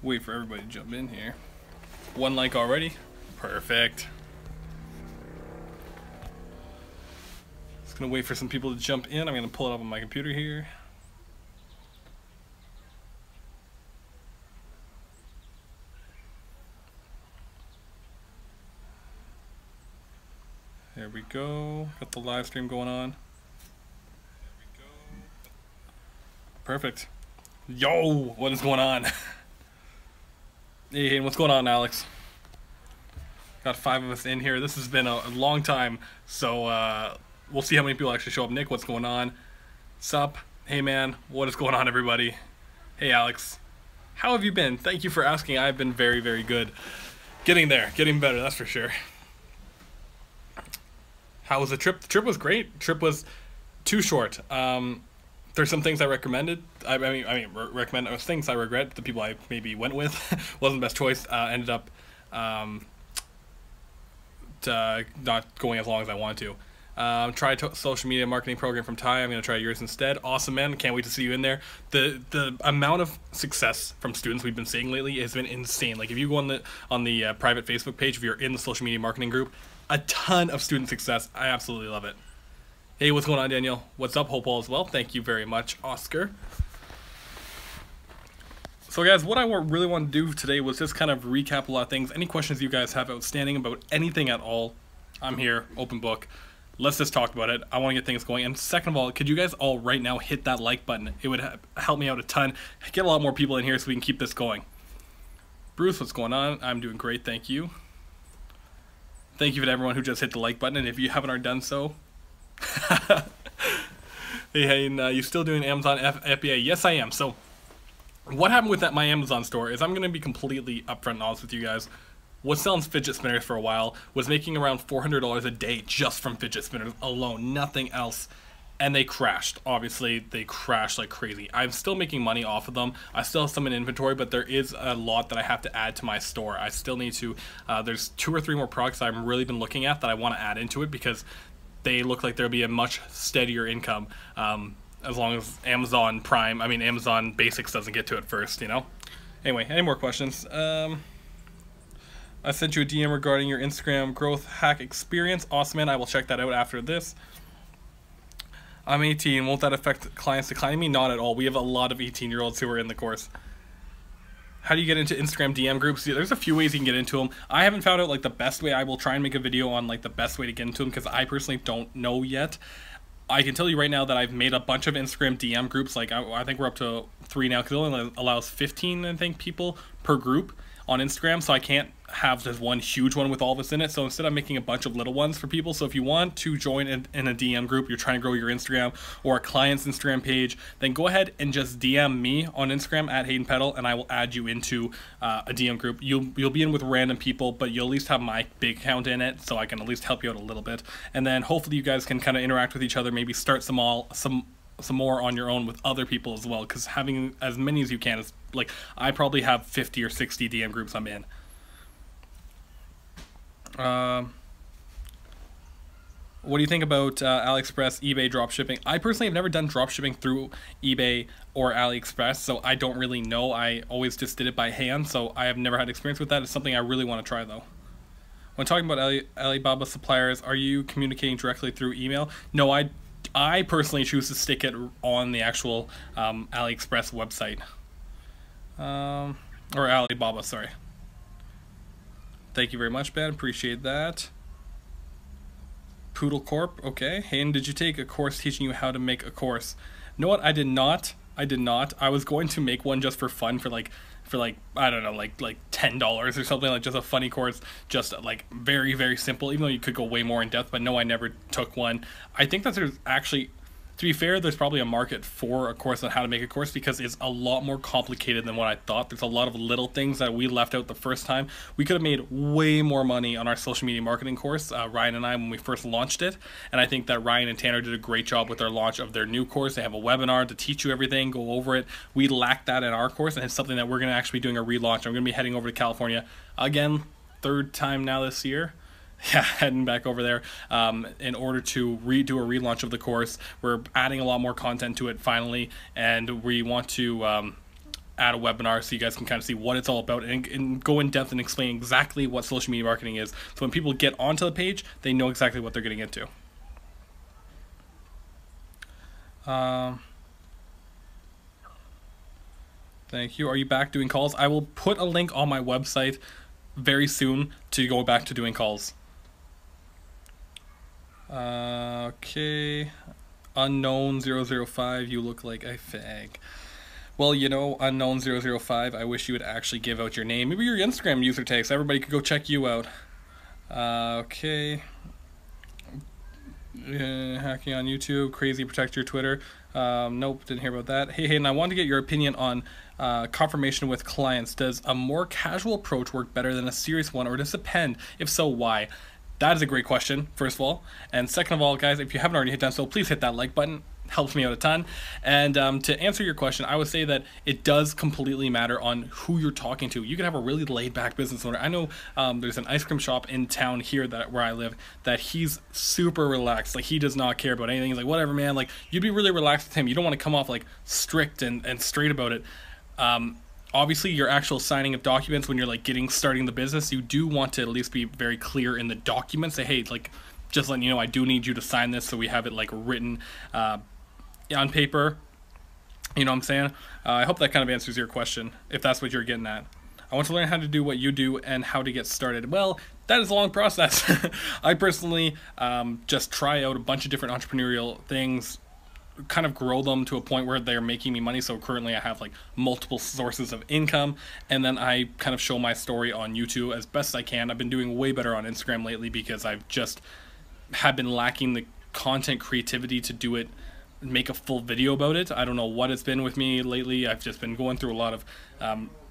Wait for everybody to jump in here. 1 like already? Perfect. Just gonna wait for some people to jump in. I'm gonna pull it up on my computer here. There we go. Got the live stream going on. Perfect. Yo, what is going on? Hey, what's going on, Alex? Got 5 of us in here. This has been a long time, so we'll see how many people actually show up. Nick, what's going on? Sup? Hey, man. What is going on, everybody? Hey, Alex. How have you been? Thank you for asking. I've been very, very good. Getting there. Getting better, that's for sure. How was the trip? The trip was great. The trip was too short. There's some things I recommended. Recommend things I regret. The people I maybe went with wasn't the best choice. Ended up not going as long as I wanted to. Try social media marketing program from Ty. I'm gonna try yours instead. Awesome, man. Can't wait to see you in there. The amount of success from students we've been seeing lately has been insane. Like if you go on the private Facebook page, if you're in the social media marketing group, a ton of student success. I absolutely love it. Hey, what's going on, Daniel? What's up, Hope all as well? Thank you very much, Oscar. So guys, what I really want to do today was just kind of recap a lot of things. Any questions you guys have outstanding about anything at all, I'm here, open book. Let's just talk about it. I want to get things going. And second of all, could you guys all right now hit that like button? It would help me out a ton. Get a lot more people in here so we can keep this going. Bruce, what's going on? I'm doing great, thank you. Thank you to everyone who just hit the like button, and if you haven't already done so, hey, and you still doing Amazon FBA? Yes, I am. So what happened with my Amazon store is I'm going to be completely upfront and honest with you guys. Was selling fidget spinners for a while, was making around $400 a day just from fidget spinners alone, nothing else. And they crashed. Obviously, they crashed like crazy. I'm still making money off of them. I still have some in inventory, but there is a lot that I have to add to my store. I still need to, there's 2 or 3 more products I've really been looking at that I want to add into it because they look like there'll be a much steadier income as long as Amazon Prime, Amazon Basics doesn't get to it first, you know? Anyway, any more questions? I sent you a DM regarding your Instagram growth hack experience. Awesome, man. I will check that out after this. I'm 18. Won't that affect clients declining me? Not at all. We have a lot of 18-year-olds who are in the course. How do you get into Instagram DM groups? Yeah, there's a few ways you can get into them. I haven't found out like the best way. I will try and make a video on like the best way to get into them because I personally don't know yet. I can tell you right now that I've made a bunch of Instagram DM groups. Like I think we're up to 3 now because it only allows 15, I think, people per group on Instagram, so I can't have just one huge one with all of us in it. So instead I'm making a bunch of little ones for people. So if you want to join in a DM group, you're trying to grow your Instagram or a client's Instagram page, then go ahead and just DM me on Instagram at Hayden Peddle, and I will add you into a DM group. You'll be in with random people, but you'll at least have my big account in it, so I can at least help you out a little bit. And then hopefully you guys can kind of interact with each other, maybe start some more on your own with other people as well, because having as many as you can is like, I probably have 50 or 60 DM groups I'm in. What do you think about AliExpress, eBay dropshipping? I personally have never done dropshipping through eBay or AliExpress, so I don't really know. I always just did it by hand, so I have never had experience with that. It's something I really want to try though. When talking about Alibaba suppliers, are you communicating directly through email? No, I personally choose to stick it on the actual AliExpress website. Or Alibaba, sorry. Thank you very much, Ben. Appreciate that. Poodle Corp. Okay. Hayden, did you take a course teaching you how to make a course? You know what? I did not. I was going to make one just for fun for like I don't know, like $10 or something, like just a funny course, just like very, very simple, even though you could go way more in depth. But no, I never took one. I think that there's actually, to be fair, there's probably a market for a course on how to make a course because it's a lot more complicated than what I thought. There's a lot of little things that we left out the first time. We could have made way more money on our social media marketing course, Ryan and I, when we first launched it. And I think that Ryan and Tanner did a great job with their launch of their new course. They have a webinar to teach you everything, go over it. We lacked that in our course, and it's something that we're going to actually be doing a relaunch. I'm going to be heading over to California again, 3rd time now this year. yeah, heading back over there in order to do a relaunch of the course. We're adding a lot more content to it finally, and we want to add a webinar so you guys can kind of see what it's all about and go in depth and explain exactly what social media marketing is. So when people get onto the page, they know exactly what they're getting into. Thank you. Are you back doing calls? I will put a link on my website very soon to go back to doing calls. Okay. Unknown 005, you look like a fag. Well, you know, Unknown 005, I wish you would actually give out your name. Maybe your Instagram user tag so everybody could go check you out. Okay. Hacking on YouTube, crazy, protect your Twitter. Nope, didn't hear about that. Hey, and I wanted to get your opinion on confirmation with clients. Does a more casual approach work better than a serious one, or does it depend? If so, why? That is a great question, first of all. And second of all, guys, if you haven't already hit that, so please hit that like button. Helps me out a ton. And to answer your question, I would say that it does completely matter on who you're talking to. You can have a really laid-back business owner. I know there's an ice cream shop in town here where I live that he's super relaxed. Like, he does not care about anything. He's like, whatever, man. Like, you'd be really relaxed with him. You don't want to come off like strict and straight about it. Obviously, your actual signing of documents when you're like starting the business, you do want to at least be very clear in the documents. Say, hey, like, just letting you know, I do need you to sign this so we have it like written on paper. You know what I'm saying? I hope that kind of answers your question, if that's what you're getting at. I want to learn how to do what you do and how to get started. Well, that is a long process. I personally just try out a bunch of different entrepreneurial things, kind of grow them to a point where they're making me money. So currently I have like multiple sources of income, and then I kind of show my story on YouTube as best I can. I've been doing way better on Instagram lately because I've just have been lacking the content creativity to do it, make a full video about it. I don't know what it's been with me lately. I've just been going through a lot of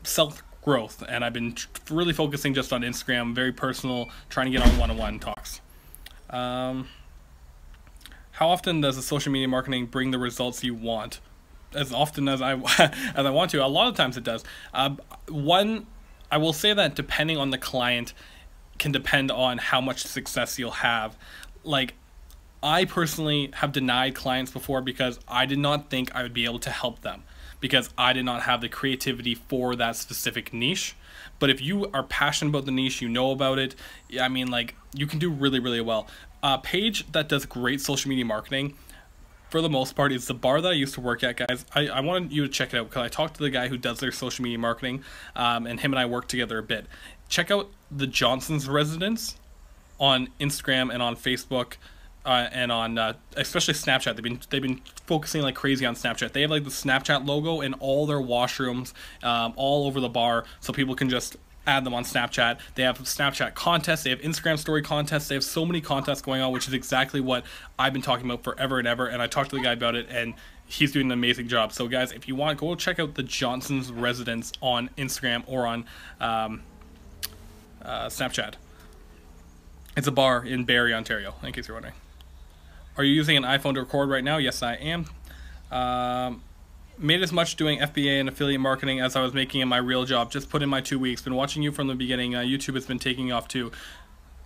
self-growth, and I've been really focusing just on Instagram, very personal, trying to get on one-on-one talks. How often does the social media marketing bring the results you want? As often as I as I want to. A lot of times it does. I will say that depending on the client can depend on how much success you'll have. Like, I personally have denied clients before because I did not think I would be able to help them, because I did not have the creativity for that specific niche. But if you are passionate about the niche, you know about it, I mean, like, you can do really, really well. A page that does great social media marketing, for the most part, is the bar that I used to work at, guys. I wanted you to check it out because I talked to the guy who does their social media marketing, and him and I worked together a bit. Check out the Johnson's Residence on Instagram and on Facebook, and on especially Snapchat. They've been focusing like crazy on Snapchat. They have like the Snapchat logo in all their washrooms, all over the bar, so people can just add them on Snapchat. They have Snapchat contests. They have Instagram story contests. They have so many contests going on, which is exactly what I've been talking about forever and ever. And I talked to the guy about it, and he's doing an amazing job. So guys, if you want, go check out the Johnson's Residence on Instagram or on Snapchat. It's a bar in Barrie, Ontario, in case you're wondering. Are you using an iPhone to record right now? Yes, I am. Made as much doing FBA and affiliate marketing as I was making in my real job. Just put in my 2 weeks. Been watching you from the beginning. YouTube has been taking off too.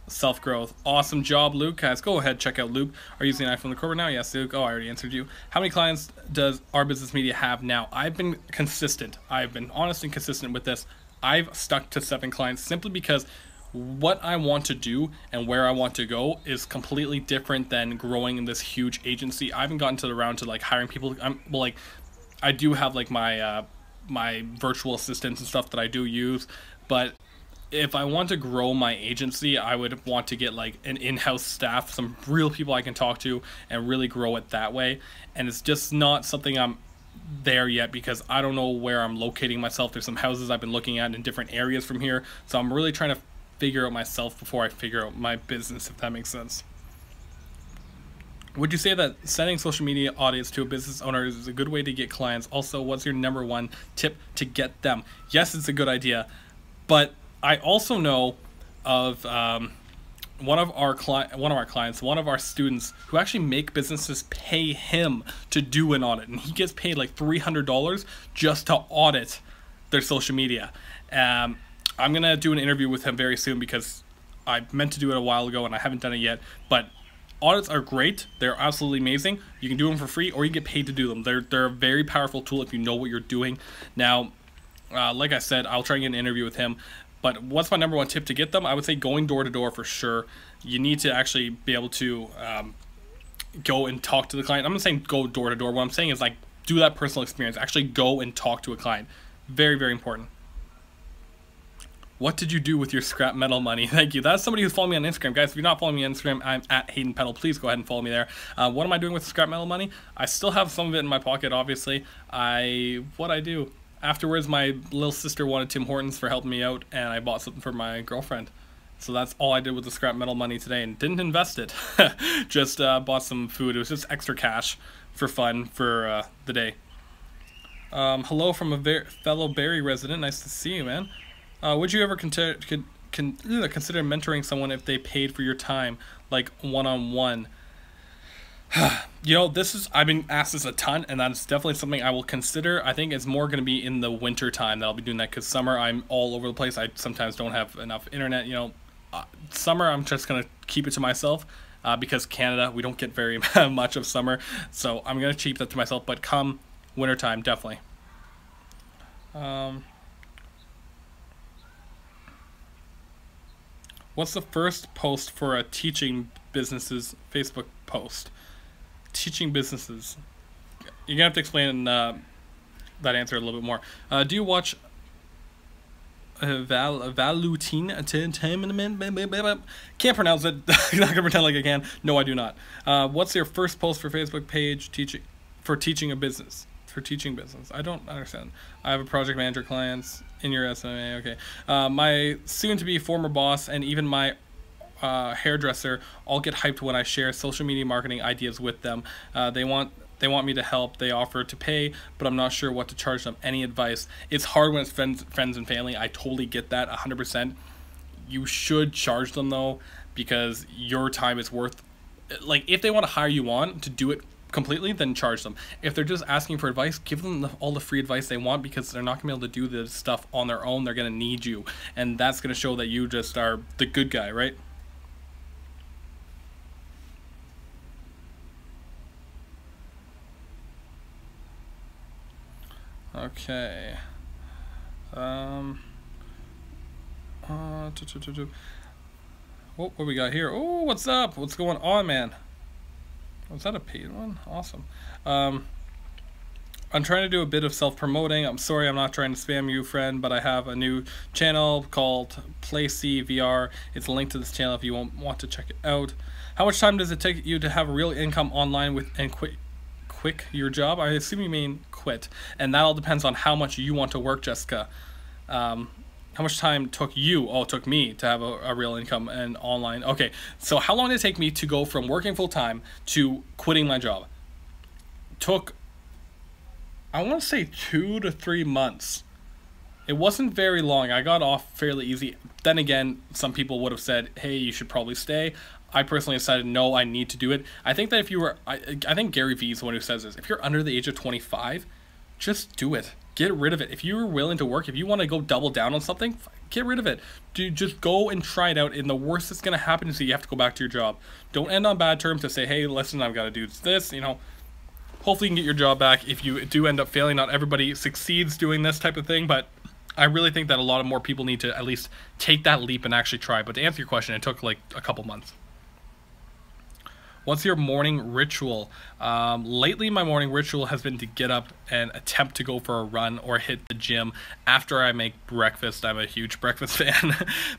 Self-growth. Awesome job, Luke. Guys, go ahead, check out Luke. Are you using an iPhone to record now? Yes, Luke. Oh, I already answered you. How many clients does Our Business Media have now? I've been consistent. I've been honest and consistent with this. I've stuck to 7 clients simply because what I want to do and where I want to go is completely different than growing in this huge agency. I haven't gotten to the round to like hiring people. I do have like my my virtual assistants and stuff that I do use, but if I want to grow my agency, I would want to get like an in-house staff, some real people I can talk to and really grow it that way. And it's just not something I'm there yet because I don't know where I'm locating myself. There's some houses I've been looking at in different areas from here, so I'm really trying to figure out myself before I figure out my business, if that makes sense. Would you say that sending social media audits to a business owner is a good way to get clients? Also, what's your #1 tip to get them? Yes, it's a good idea, but I also know of one of our students who actually make businesses pay him to do an audit, and he gets paid like $300 just to audit their social media. I'm gonna do an interview with him very soon because I meant to do it a while ago and I haven't done it yet, but audits are great. They're absolutely amazing. You can do them for free or you get paid to do them. They're a very powerful tool if you know what you're doing. Now, like I said, I'll try and get an interview with him. But what's my number one tip to get them? I would say going door to door for sure. You need to actually be able to go and talk to the client. I'm not saying go door to door. What I'm saying is like do that personal experience. Actually go and talk to a client. Very, very important. What did you do with your scrap metal money? Thank you. That's somebody who's following me on Instagram. Guys, if you're not following me on Instagram, I'm at Hayden Peddle. Please go ahead and follow me there. What am I doing with the scrap metal money? I still have some of it in my pocket, obviously. What I do? Afterwards, my little sister wanted Tim Hortons for helping me out, and I bought something for my girlfriend. So that's all I did with the scrap metal money today, and didn't invest it. Just bought some food. It was just extra cash for fun for the day. Hello from a fellow Barrie resident. Nice to see you, man. Would you ever consider mentoring someone if they paid for your time, like one-on-one? You know, I've been asked this a ton, and that's definitely something I will consider. I think it's more going to be in the winter time that I'll be doing that, because summer I'm all over the place. I sometimes don't have enough internet. You know, summer I'm just going to keep it to myself, because Canada, we don't get very much of summer, so I'm going to keep that to myself. But come winter time, definitely. What's the first post for a teaching businesses Facebook post? Teaching businesses. You're gonna have to explain that answer a little bit more. Do you watch Valutine? Can't pronounce it. I'm not gonna pretend like I can. No, I do not. What's your first post for Facebook page teaching a business? For teaching business. I don't understand. I have a project manager clients in your SMA. Okay. My soon-to-be former boss and even my hairdresser all get hyped when I share social media marketing ideas with them. They want me to help. They offer to pay, but I'm not sure what to charge them. Any advice? It's hard when it's friends and family. I totally get that 100%. You should charge them though, because your time is worth. Like if they want to hire you on to do it completely, then charge them. If they're just asking for advice, give them all the free advice they want, because they're not gonna be able to do this stuff on their own. They're gonna need you, and that's gonna show that you just are the good guy, right? Okay. What we got here? Oh, what's up? What's going on, man? Was that a paid one? Awesome. I'm trying to do a bit of self-promoting. I'm sorry, I'm not trying to spam you, friend, but I have a new channel called PlayCVR. It's linked to this channel if you want to check it out. How much time does it take you to have a real income online and quit your job? I assume you mean quit. And that all depends on how much you want to work, Jessica. How much time took you? Oh, it took me to have a real income and online. Okay, so how long did it take me to go from working full-time to quitting my job? Took, I want to say 2 to 3 months. It wasn't very long. I got off fairly easy. Then again, some people would have said, hey, you should probably stay. I personally decided, no, I need to do it. I think that if you were, I think Gary Vee is the one who says this. If you're under the age of 25, just do it. Get rid of it. If you're willing to work, if you want to go double down on something, get rid of it. Just go and try it out. And the worst that's going to happen is that you have to go back to your job. Don't end on bad terms to say, hey, listen, I've got to do this, you know. Hopefully you can get your job back if you do end up failing. Not everybody succeeds doing this type of thing, but I really think that a lot of more people need to at least take that leap and actually try. But to answer your question, it took like a couple months. What's your morning ritual? Lately, my morning ritual has been to get up and attempt to go for a run or hit the gym after I make breakfast. I'm a huge breakfast fan.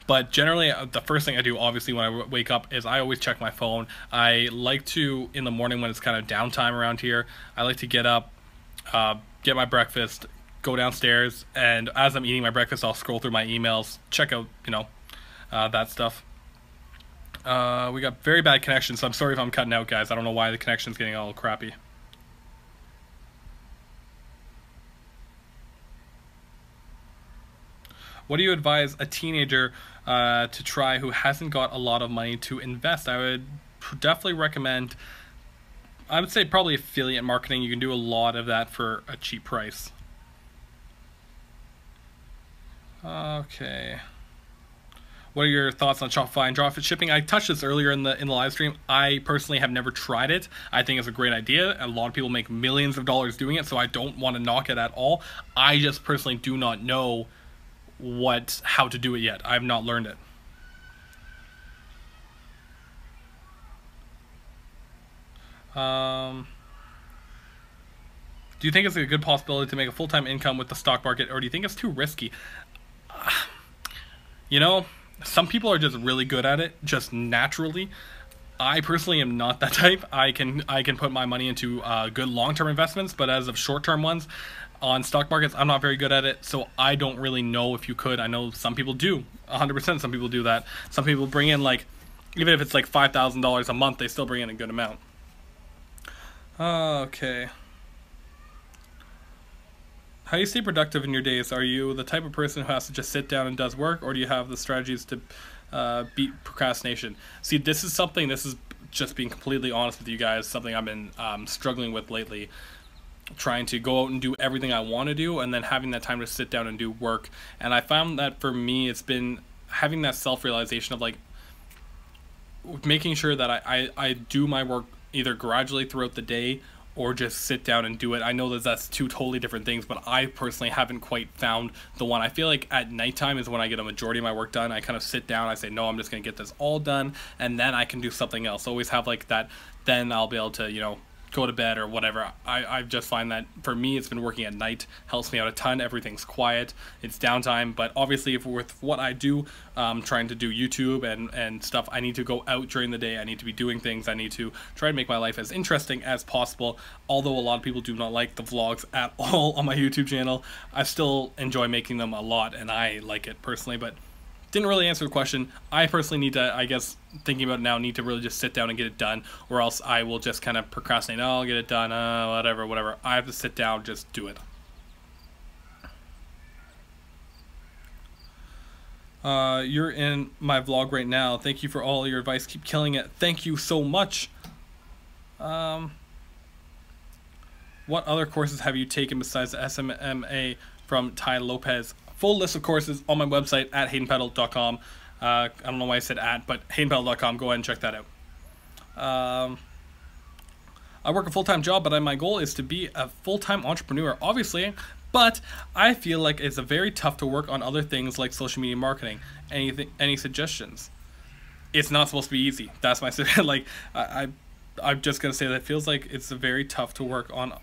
But generally, the first thing I do, obviously, when I wake up is I always check my phone. I like to, in the morning when it's kind of downtime around here, I like to get up, get my breakfast, go downstairs, and as I'm eating my breakfast, I'll scroll through my emails, check out, you know, that stuff. We got very bad connection, so I'm sorry if I'm cutting out, guys. I don't know why the connection's getting all crappy. What do you advise a teenager to try who hasn't got a lot of money to invest? I would definitely recommend, I would say probably affiliate marketing. You can do a lot of that for a cheap price. Okay. What are your thoughts on Shopify and dropshipping? I touched this earlier in the live stream. I personally have never tried it. I think it's a great idea. A lot of people make millions of dollars doing it, so I don't want to knock it at all. I just personally do not know how to do it yet. I have not learned it. Do you think it's a good possibility to make a full-time income with the stock market, or do you think it's too risky? You know, some people are just really good at it, just naturally. I personally am not that type. I can put my money into good long-term investments, but as of short-term ones on stock markets, I'm not very good at it, so I don't really know if you could. I know some people do, 100% some people do that. Some people bring in, like, even if it's like $5,000 a month, they still bring in a good amount. Okay. How do you stay productive in your days? Are you the type of person who has to just sit down and does work, or do you have the strategies to beat procrastination? See, this is just being completely honest with you guys, something I've been struggling with lately, trying to go out and do everything I want to do, and then having that time to sit down and do work. And I found that for me, it's been having that self-realization of, like, making sure that I do my work either gradually throughout the day or just sit down and do it. I know that that's two totally different things, but I personally haven't quite found the one. I feel like at nighttime is when I get a majority of my work done. I kind of sit down, I say, no, I'm just going to get this all done, and then I can do something else. Always have like that, then I'll be able to, you know, go to bed or whatever. I just find that for me, it's been working at night, helps me out a ton. Everything's quiet, it's downtime. But obviously, if with what I do, trying to do YouTube and stuff, I need to go out during the day. I need to be doing things. I need to try to make my life as interesting as possible. Although a lot of people do not like the vlogs at all on my YouTube channel, I still enjoy making them a lot, and I like it personally. But didn't really answer the question. I personally need to, I guess, thinking about it now, need to really just sit down and get it done, or else I will just kind of procrastinate. Oh, I'll get it done, whatever. I have to sit down, just do it. You're in my vlog right now. Thank you for all your advice. Keep killing it. Thank you so much. What other courses have you taken besides the SMMA from Ty Lopez? Full list of courses on my website at haydenpeddle.com. I don't know why I said at, but haydenpeddle.com. Go ahead and check that out. I work a full-time job, but my goal is to be a full-time entrepreneur, obviously. But I feel like it's very tough to work on other things like social media marketing. Any suggestions? It's not supposed to be easy. That's my like. I'm just gonna say that it feels like it's very tough to work on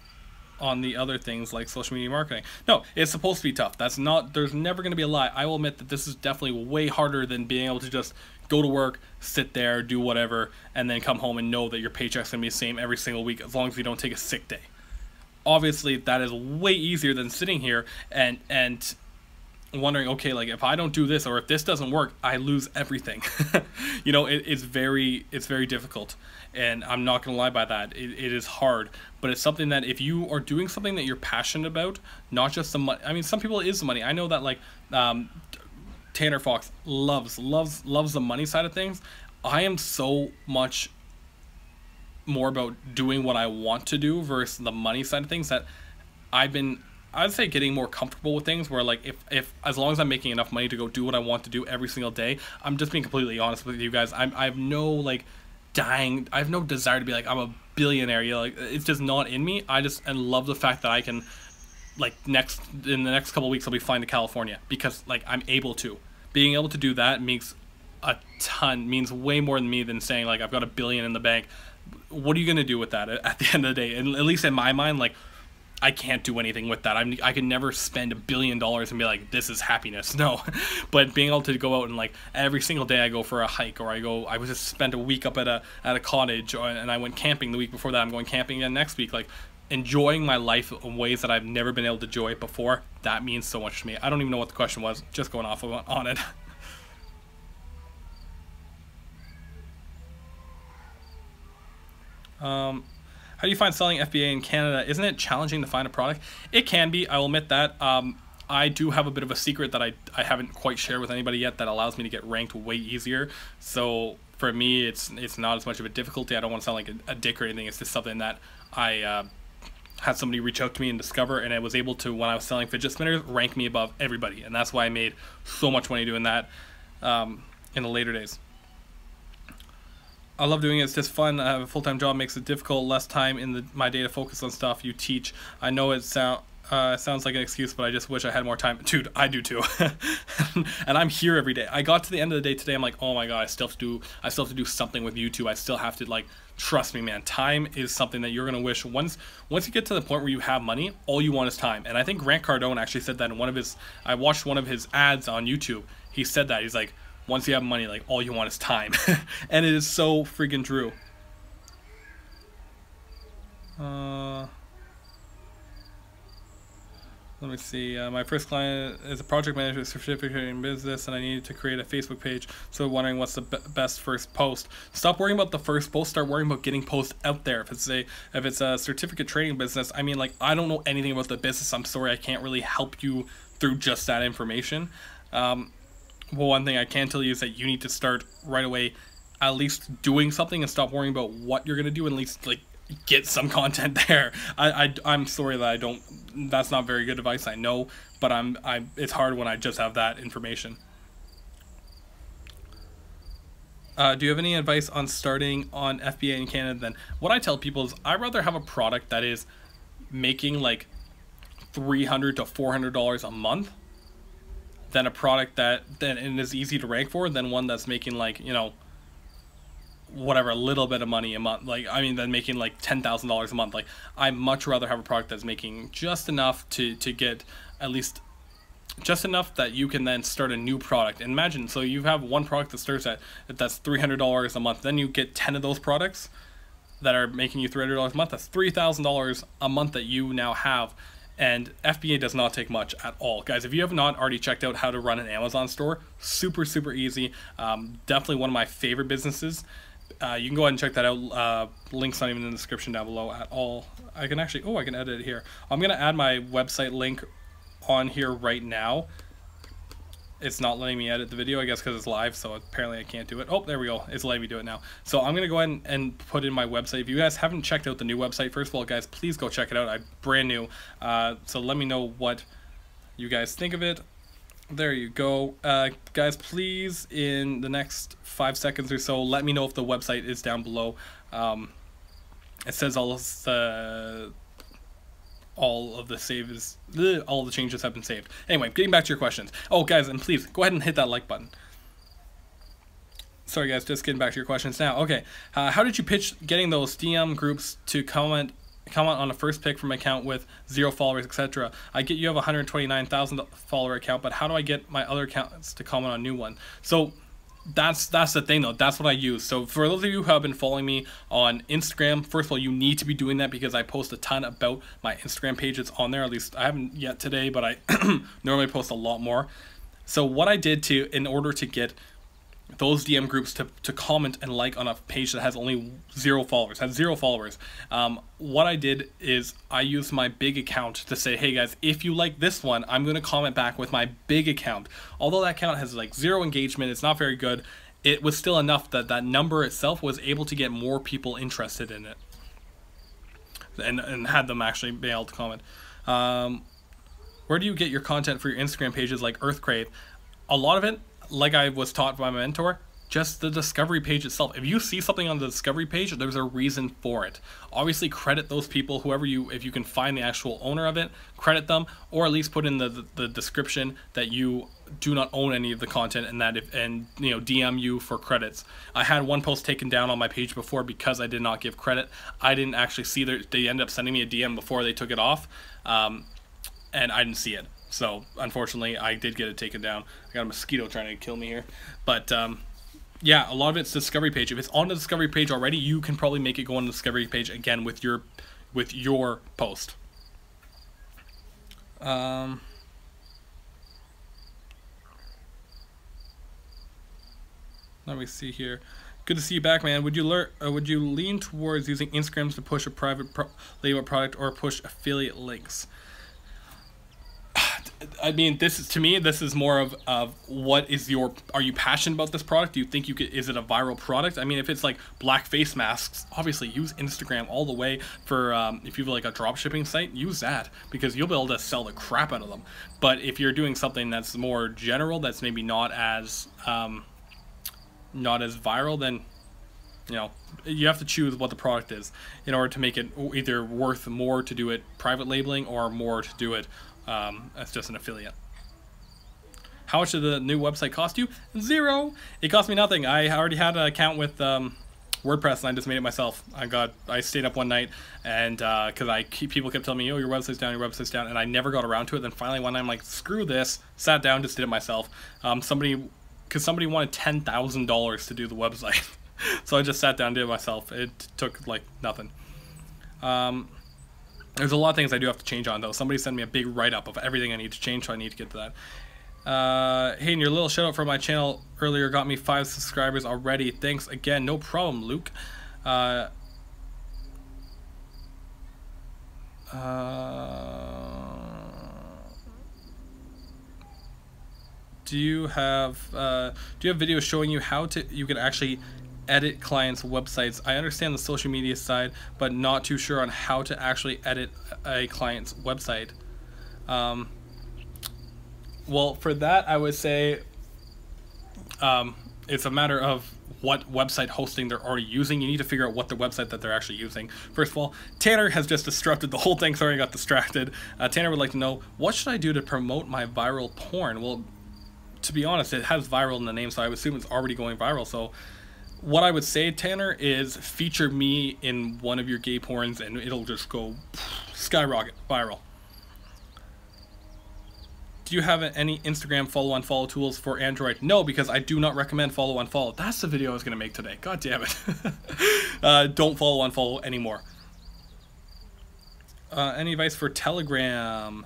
the other things like social media marketing. No, it's supposed to be tough. That's not, there's never going to be a lie. I will admit that this is definitely way harder than being able to just go to work, sit there, do whatever, and then come home and know that your paycheck's going to be the same every single week as long as you don't take a sick day. Obviously, that is way easier than sitting here and wondering, okay, like if I don't do this or if this doesn't work, I lose everything. You know, it's very difficult. And I'm not going to lie by that. It is hard, but it's something that if you are doing something that you're passionate about, not just the money. I mean, some people it is the money. I know that like Tanner Fox loves the money side of things. I am so much more about doing what I want to do versus the money side of things that I'd say getting more comfortable with things where like if as long as I'm making enough money to go do what I want to do every single day. I'm just being completely honest with you guys. I have no like I have no desire to be like I'm a billionaire. You know, like it's just not in me. I love the fact that I can like in the next couple of weeks I'll be flying to California because like I'm able to. Being able to do that means a ton, means way more than me than saying like I've got $1 billion in the bank. What are you gonna do with that at the end of the day? And at least in my mind, like I can't do anything with that. I can never spend $1 billion and be like, this is happiness. No, but being able to go out and like every single day I go for a hike, or I was just spent a week up at a cottage, and I went camping the week before that. I'm going camping again next week. Like enjoying my life in ways that I've never been able to enjoy it before. That means so much to me. I don't even know what the question was. Just going off on it. How do you find selling FBA in Canada? Isn't it challenging to find a product? It can be. I will admit that. I do have a bit of a secret that I haven't quite shared with anybody yet that allows me to get ranked way easier. So for me, it's not as much of a difficulty. I don't want to sound like a dick or anything. It's just something that I had somebody reach out to me and discover, and I was able to, when I was selling fidget spinners, rank me above everybody. And that's why I made so much money doing that. in the later days. I love doing it. It's just fun. I have a full-time job, makes it difficult, less time in my day to focus on stuff you teach. I know it sounds like an excuse, but I just wish I had more time. Dude, I do too. And I'm here every day. I got to the end of the day today. I'm like, oh my God, I still have to do something with YouTube. I still have to, like, trust me, man. Time is something that you're going to wish once you get to the point where you have money, all you want is time. And I think Grant Cardone actually said that in I watched one of his ads on YouTube. He said that. He's like, once you have money, like, all you want is time. And it is so freaking true. Let me see. My first client is a project manager certificate in business, and I needed to create a Facebook page. So wondering what's the best first post. Stop worrying about the first post. Start worrying about getting posts out there. If it's a certificate trading business, I mean, like, I don't know anything about the business. I'm sorry, I can't really help you through just that information. Well, one thing I can tell you is that you need to start right away, at least doing something, and stop worrying about what you're gonna do, and at least, like, get some content there. I'm sorry that I don't. That's not very good advice, I know, but it's hard when I just have that information. Do you have any advice on starting on FBA in Canada? Then what I tell people is I'd rather have a product that is making like $300 to $400 a month than a product that is easy to rank for, than one that's making, like, you know, whatever, a little bit of money a month. Like, I mean, than making like $10,000 a month. Like, I'd much rather have a product that's making just enough to get at least just enough that you can then start a new product. And imagine, so you have one product that starts that's $300 a month, then you get 10 of those products that are making you $300 a month. That's $3,000 a month that you now have. And FBA does not take much at all. Guys, if you have not already checked out how to run an Amazon store, super easy. Definitely one of my favorite businesses. You can go ahead and check that out. Link's not even in the description down below at all. I can actually, I can edit it here. I'm gonna add my website link on here right now. It's not letting me edit the video, I guess because it's live, so apparently I can't do it. Oh, there we go. It's letting me do it now. So I'm going to go ahead and put in my website. If you guys haven't checked out the new website, first of all, guys, please go check it out. I'm brand new. So let me know what you guys think of it. There you go. Guys, please, in the next 5 seconds or so, let me know if the website is down below. It says all of the changes have been saved. Anyway, getting back to your questions. Oh, guys, and please go ahead and hit that like button. Sorry, guys, just getting back to your questions now. Okay, how did you pitch getting those DM groups to comment on a first pick from an account with 0 followers, etc.? I get you have a 129,000 follower account, but how do I get my other accounts to comment on a new one? So that's the thing, though. That's what I use. So for those of you who have been following me on Instagram, first of all, you need to be doing that because I post a ton about my Instagram page. It's on there. At least I haven't yet today, but I normally post a lot more. So what I did in order to get those DM groups to comment and like on a page that has only 0 followers, what I did is I used my big account to say, hey guys, if you like this one, I'm going to comment back with my big account. Although that account has like 0 engagement, it's not very good, it was still enough that that number itself was able to get more people interested in it and had them actually be able to comment. Where do you get your content for your Instagram pages like Earthcrave? A lot of it, like I was taught by my mentor, just the discovery page itself. If you see something on the discovery page, there's a reason for it. Obviously, credit those people, if you can find the actual owner of it, credit them, or at least put in the description that you do not own any of the content, and that DM you for credits. I had one post taken down on my page before because I did not give credit. I didn't actually see they ended up sending me a DM before they took it off, and I didn't see it. So unfortunately, I did get it taken down. I got a mosquito trying to kill me here. But yeah, a lot of it's discovery page. If it's on the discovery page already, you can probably make it go on the discovery page again with your post. Let me see here. Good to see you back, man. Would you lean towards using Instagrams to push a private label product or push affiliate links? I mean, this is more of what is are you passionate about this product? Do you think is it a viral product? I mean, if it's like black face masks, obviously use Instagram all the way. For if you have like a dropshipping site, use that because you'll be able to sell the crap out of them. But if you're doing something that's more general, that's maybe not as not as viral, then you have to choose what the product is in order to make it either worth more to do it private labeling or more to do it as just an affiliate. How much did the new website cost you? 0. It cost me nothing. I already had an account with WordPress, and I just made it myself. I stayed up one night, and because people kept telling me, "Oh, your website's down, your website's down," and I never got around to it. Then finally one night I'm like, "Screw this!" Sat down, just did it myself. Somebody wanted $10,000 to do the website, so I just sat down and did it myself. It took like nothing. There's a lot of things I do have to change on though. Somebody sent me a big write-up of everything I need to change, so I need to get to that. Hey, and your little shout out for my channel earlier got me 5 subscribers already. Thanks again. No problem, Luke. Do you have videos showing you how you can actually edit clients' websites? I understand the social media side, but not too sure on how to actually edit a client's website. Well, for that, I would say it's a matter of what website hosting they're already using. You need to figure out what the website that they're actually using. First of all, Tanner has just disrupted the whole thing. Sorry, I got distracted. Tanner would like to know, what should I do to promote my viral porn? Well, to be honest, it has viral in the name, so I would assume it's already going viral. So what I would say, Tanner, is feature me in one of your gay porns, and it'll just go skyrocket viral. Do you have any Instagram follow-unfollow tools for Android? No, because I do not recommend follow-unfollow. That's the video I was going to make today. God damn it. Don't follow-unfollow anymore. Any advice for Telegram?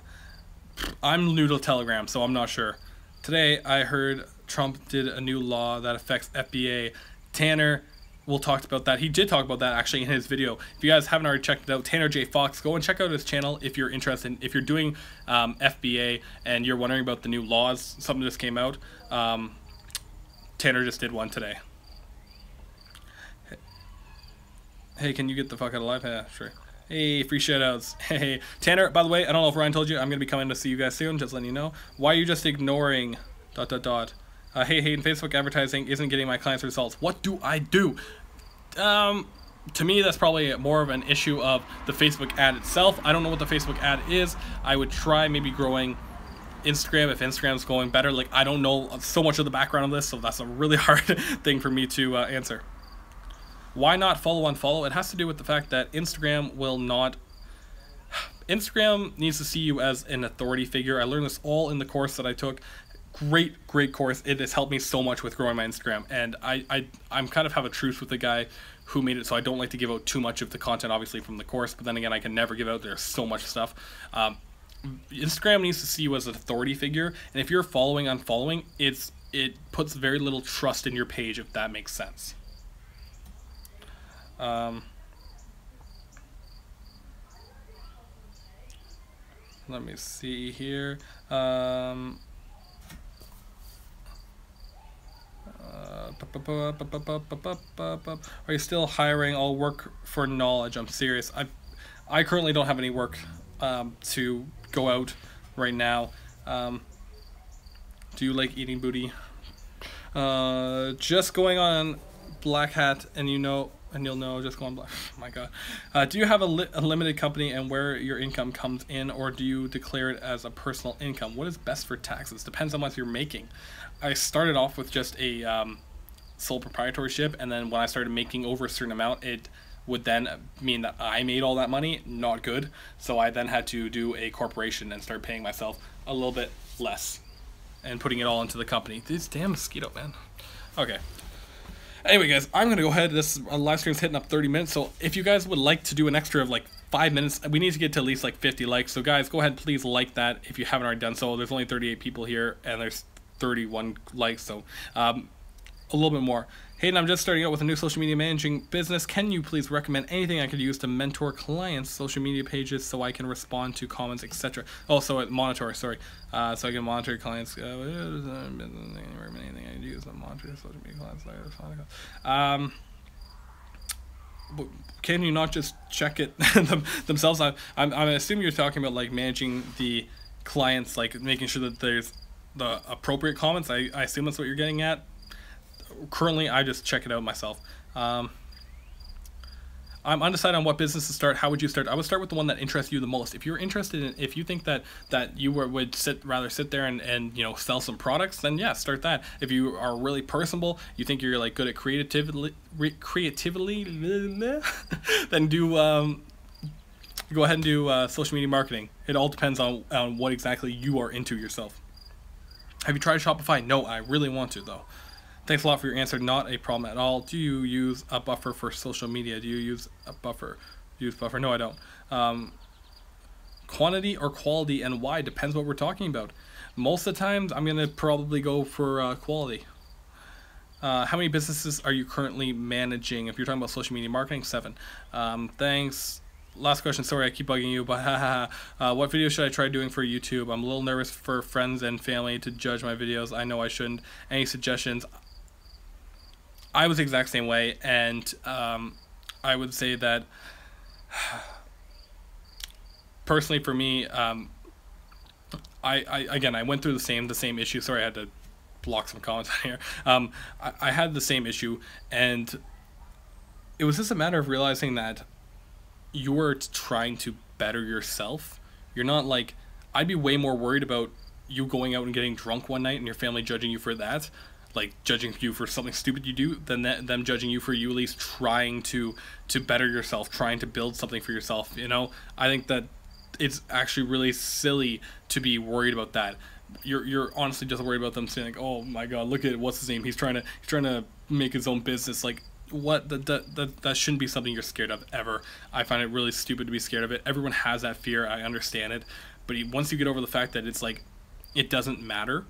I'm new to Telegram, so I'm not sure. Today, I heard Trump did a new law that affects FBA. Tanner will talk about that. He did talk about that actually in his video. If you guys haven't already checked it out, Tanner J. Fox, go and check out his channel if you're interested. If you're doing FBA and you're wondering about the new laws, something just came out. Tanner just did one today. Hey, can you get the fuck out of live? Yeah, sure. Hey, free shoutouts. Hey, Tanner, by the way, I don't know if Ryan told you, I'm going to be coming to see you guys soon, just letting you know. Why are you just ignoring ... Hey, Hayden, Facebook advertising isn't getting my clients results. What do I do? To me, that's probably more of an issue of the Facebook ad itself. I don't know what the Facebook ad is. I would try maybe growing Instagram if Instagram's going better. Like, I don't know so much of the background of this, so that's a really hard thing for me to answer. Why not follow-unfollow? It has to do with the fact that Instagram needs to see you as an authority figure. I learned this all in the course that I took. Great course. It has helped me so much with growing my Instagram, and I'm kind of have a truce with the guy who made it, so I don't like to give out too much of the content obviously from the course, but then again, I can never give out, there's so much stuff. Instagram needs to see you as an authority figure, and if you're unfollowing, it puts very little trust in your page, if that makes sense. Let me see here. Are you still hiring? I'll work for knowledge. I'm serious. I currently don't have any work to go out right now. Do you like eating booty? Just going on Black Hat, and you'll know, just go on Black. Oh my God. Do you have a limited company and where your income comes in, or do you declare it as a personal income? What is best for taxes? Depends on what you're making. I started off with just a sole proprietorship, and then when I started making over a certain amount, it would then mean that I made all that money. Not good. So I then had to do a corporation and start paying myself a little bit less and putting it all into the company. This damn mosquito, man. Okay. Anyway, guys, I'm going to go ahead. This live stream's hitting up 30 minutes, so if you guys would like to do an extra of like 5 minutes, we need to get to at least like 50 likes. So guys, go ahead, please like that if you haven't already done so. There's only 38 people here, and there's 31 likes, so a little bit more. Hayden, I'm just starting out with a new social media managing business. Can you please recommend anything I could use to mentor clients' social media pages so I can respond to comments, etc.? Oh, so monitor, sorry. So I can monitor clients. Anything I can use to monitor social media clients. Can you not just check it themselves? I'm assuming you're talking about like managing the clients, like making sure that there's the appropriate comments. I assume that's what you're getting at. currently I just check it out myself. I'm undecided on what business to start. How would you start? I would start with the one that interests you the most. If you're interested in, if you think that you would rather sit there and you know, sell some products, then yeah, start that. If you are really personable, you think you're like good at creatively, then do go ahead and do social media marketing. It all depends on what exactly you are into yourself. Have you tried Shopify? No, I really want to though. Thanks a lot for your answer. Not a problem at all. Do you use a buffer for social media? Do you use a buffer? Use buffer? No, I don't. Quantity or quality, and why? Depends what we're talking about. Most of the times, I'm gonna probably go for quality. How many businesses are you currently managing? If you're talking about social media marketing, 7. Thanks. Last question. Sorry, I keep bugging you, but what video should I try doing for YouTube? I'm a little nervous for friends and family to judge my videos. I know I shouldn't. Any suggestions? I was the exact same way, and I would say that personally for me, I went through the same issue. Sorry, I had to block some comments on here. I had the same issue, and it was just a matter of realizing that you were trying to better yourself. You're not like, I'd be way more worried about you going out and getting drunk one night and your family judging you for that, like judging you for something stupid you do, than them judging you for you at least trying to better yourself, trying to build something for yourself. You know, I think that it's actually really silly to be worried about that. You're honestly just worried about them saying like, oh my god, look at what's his name, he's trying to make his own business. Like, what? That shouldn't be something you're scared of ever. I find it really stupid to be scared of it. Everyone has that fear, I understand it, but once you get over the fact that it's like, it doesn't matter,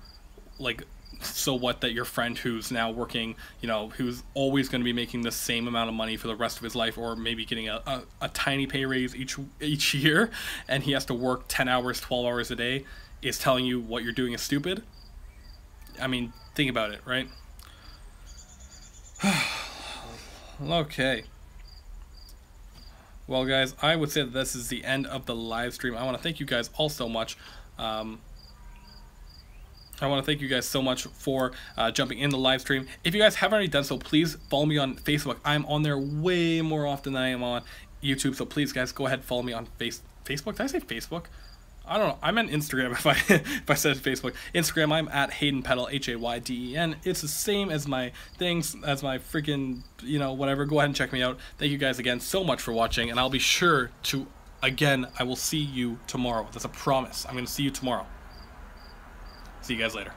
like, so what that your friend who's now working, you know, who's always going to be making the same amount of money for the rest of his life, or maybe getting a tiny pay raise each year, and he has to work 10 hours, 12 hours a day, is telling you what you're doing is stupid? I mean, think about it, right? Okay. Well, guys, I would say that this is the end of the live stream. I want to thank you guys all so much. I want to thank you guys so much for jumping in the live stream. If you guys haven't already done so, please follow me on Facebook. I'm on there way more often than I am on YouTube, so please, guys, go ahead and follow me on Facebook. Did I say Facebook? I don't know. I meant Instagram if I said Facebook. Instagram, I'm at Hayden Peddle, Hayden. It's the same as my things, as my freaking, you know, whatever. Go ahead and check me out. Thank you guys again so much for watching, and I'll be sure to, again, I will see you tomorrow. That's a promise. I'm going to see you tomorrow. See you guys later.